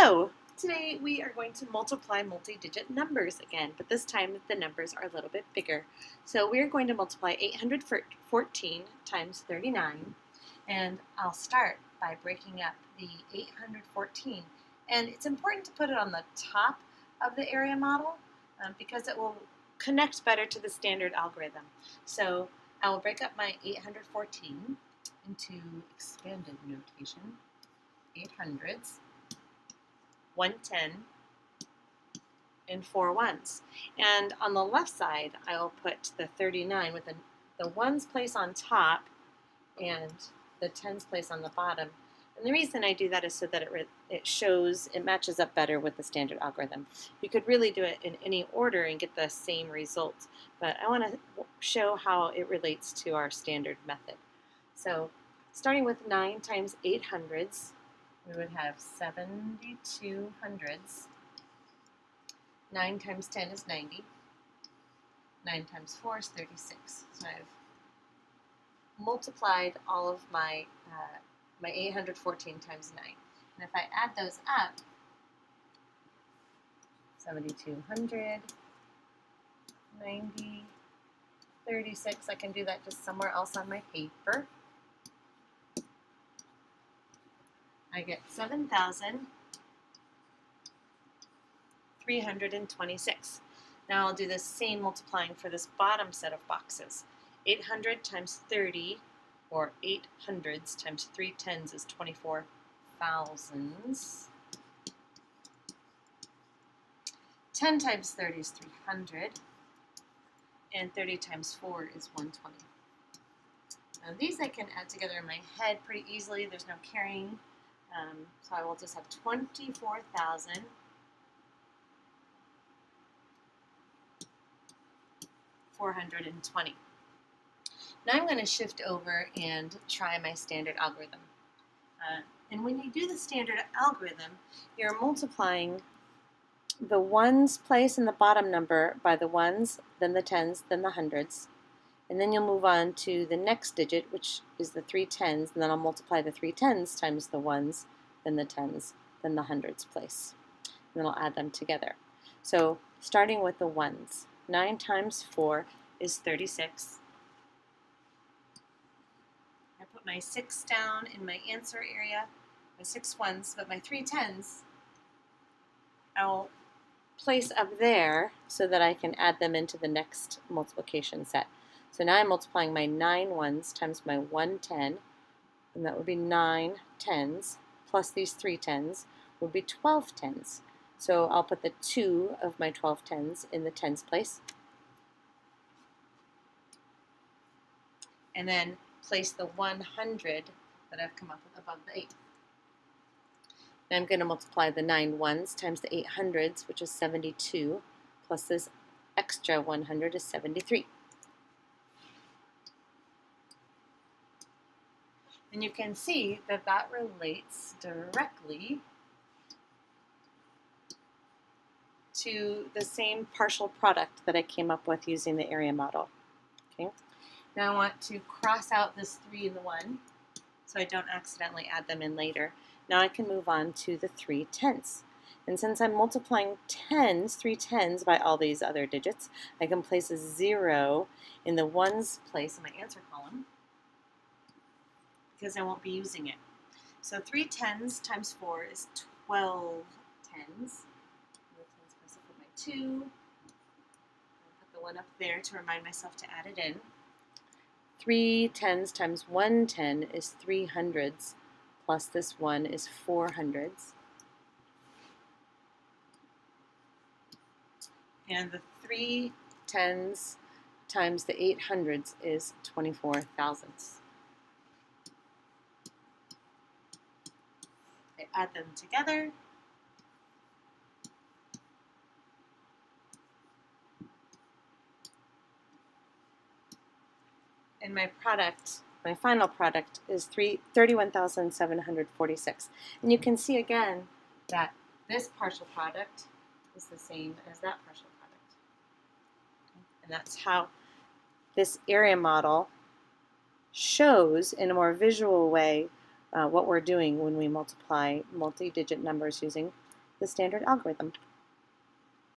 Hello! Today we are going to multiply multi-digit numbers again, but this time the numbers are a little bit bigger. So we're going to multiply 814 times 39, and I'll start by breaking up the 814. And it's important to put it on the top of the area model because it will connect better to the standard algorithm. So I will break up my 814 into expanded notation, 800s. 110, and 4 ones. And on the left side, I'll put the 39 with the ones place on top and the tens place on the bottom. And the reason I do that is so that it matches up better with the standard algorithm. You could really do it in any order and get the same results, but I want to show how it relates to our standard method. So starting with 9 times 800s, we would have 72 hundreds. 9 times 10 is 90. 9 times 4 is 36. So I've multiplied all of my 814 times 9. And if I add those up, 7,200, 90, 36, I can do that just somewhere else on my paper. I get 7,326. Now I'll do the same multiplying for this bottom set of boxes. 800 times 30, or 800s times 3 tens is 24 thousands. 10 times 30 is 300, and 30 times 4 is 120. Now these I can add together in my head pretty easily. There's no carrying. So I will just have 24,420. Now I'm going to shift over and try my standard algorithm. And when you do the standard algorithm, you're multiplying the ones place in the bottom number by the ones, then the tens, then the hundreds. And then you'll move on to the next digit, which is the 3 tens, and then I'll multiply the 3 tens times the ones, then the tens, then the hundreds place. And then I'll add them together. So starting with the ones, 9 times 4 is 36. I put my 6 down in my answer area, my 6 ones, but my 3 tens I'll place up there so that I can add them into the next multiplication set. So now I'm multiplying my 9 ones times my 1 10, and that would be 9 tens, plus these 3 tens would be 12 tens. So I'll put the 2 of my 12 tens in the tens place. And then place the 100 that I've come up with above the 8. Now I'm going to multiply the 9 ones times the 800s, which is 72, plus this extra 100 is 73. And you can see that that relates directly to the same partial product that I came up with using the area model. Okay. Now I want to cross out this 3 and the 1 so I don't accidentally add them in later. Now I can move on to the 3 tenths. And since I'm multiplying 3 tens by all these other digits, I can place a 0 in the ones place in my answer column, because I won't be using it. So 3 tens times 4 is 12 tens. The tens place, I put my 2. I'll put the 1 up there to remind myself to add it in. 3 tens times 1 10 is 300s, plus this 1 is 400s. And the 3 tens times the 800s is 24 thousandths. I add them together. And my product, my final product, is 31,746. And you can see again that this partial product is the same as that partial product. And that's how this area model shows in a more visual way what we're doing when we multiply multi-digit numbers using the standard algorithm.